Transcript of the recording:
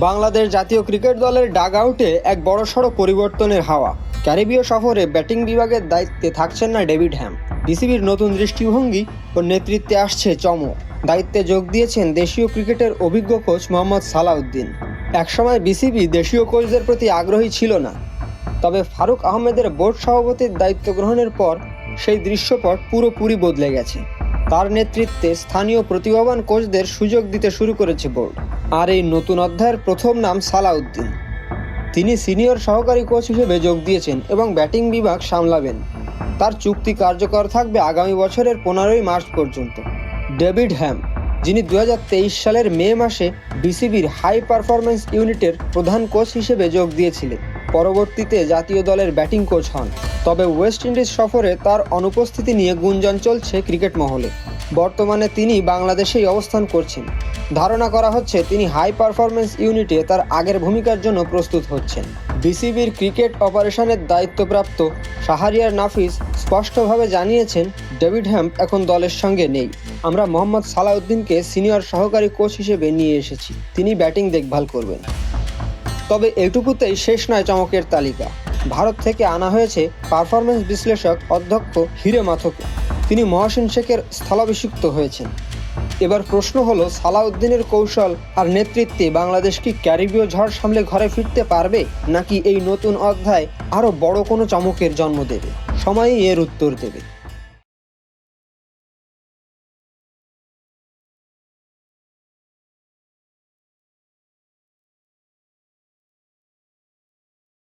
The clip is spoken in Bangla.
বাংলাদেশ জাতীয় ক্রিকেট দলের ডাগ আউটে এক বড়সড় পরিবর্তনের হাওয়া। ক্যারিবীয় সফরে ব্যাটিং বিভাগের দায়িত্বে থাকছেন না ডেভিড হ্যাম। বিসিবির নতুন দৃষ্টিভঙ্গি ও নেতৃত্বে আসছে চমক। দায়িত্বে যোগ দিয়েছেন দেশীয় ক্রিকেটের অভিজ্ঞ কোচ মোহাম্মদ সালাউদ্দিন। একসময় বিসিবি দেশীয় কোচদের প্রতি আগ্রহী ছিল না, তবে ফারুক আহমেদের বোর্ড সভাপতির দায়িত্ব গ্রহণের পর সেই দৃশ্যপট পুরোপুরি বদলে গেছে। তার নেতৃত্বে স্থানীয় প্রতিভাবান কোচদের সুযোগ দিতে শুরু করেছে বোর্ড। আর এই নতুন অধ্যায়ের প্রথম নাম সালাউদ্দিন। তিনি সিনিয়র সহকারী কোচ হিসেবে যোগ দিয়েছেন এবং ব্যাটিং বিভাগ সামলাবেন। তার চুক্তি কার্যকর থাকবে আগামী বছরের 15ই মার্চ পর্যন্ত। ডেভিড হ্যাম, যিনি 2023 সালের মে মাসে বিসিবির হাই পারফরম্যান্স ইউনিটের প্রধান কোচ হিসেবে যোগ দিয়েছিলেন, পরবর্তীতে জাতীয় দলের ব্যাটিং কোচ হন। তবে ওয়েস্ট ইন্ডিজ সফরে তার অনুপস্থিতি নিয়ে গুঞ্জন চলছে ক্রিকেট মহলে। বর্তমানে তিনি বাংলাদেশেই অবস্থান করছেন। ধারণা করা হচ্ছে তিনি হাই পারফরম্যান্স ইউনিটে তার আগের ভূমিকার জন্য প্রস্তুত হচ্ছেন। বিসিবির ক্রিকেট অপারেশনের দায়িত্বপ্রাপ্ত শাহরিয়ার নাফিস স্পষ্টভাবে জানিয়েছেন, ডেভিড হ্যাম এখন দলের সঙ্গে নেই। আমরা মোহাম্মদ সালাউদ্দিনকে সিনিয়র সহকারী কোচ হিসেবে নিয়ে এসেছি, তিনি ব্যাটিং দেখভাল করবেন। তবে এটুকুতেই শেষ নয় চমকের তালিকা। ভারত থেকে আনা হয়েছে পারফরম্যান্স বিশ্লেষক অধ্যক্ষ হিরে মাথকে। তিনি মহসিন শেখের স্থলাভিষিক্ত হয়েছেন। এবার প্রশ্ন হলো, সালাউদ্দিনের কৌশল আর নেতৃত্বে বাংলাদেশ কি ক্যারিবীয় ঝড় সামলে ঘরে ফিরতে পারবে, নাকি এই নতুন অধ্যায় আরও বড় কোনো চমকের জন্ম দেবে? সময়ই এর উত্তর দেবে।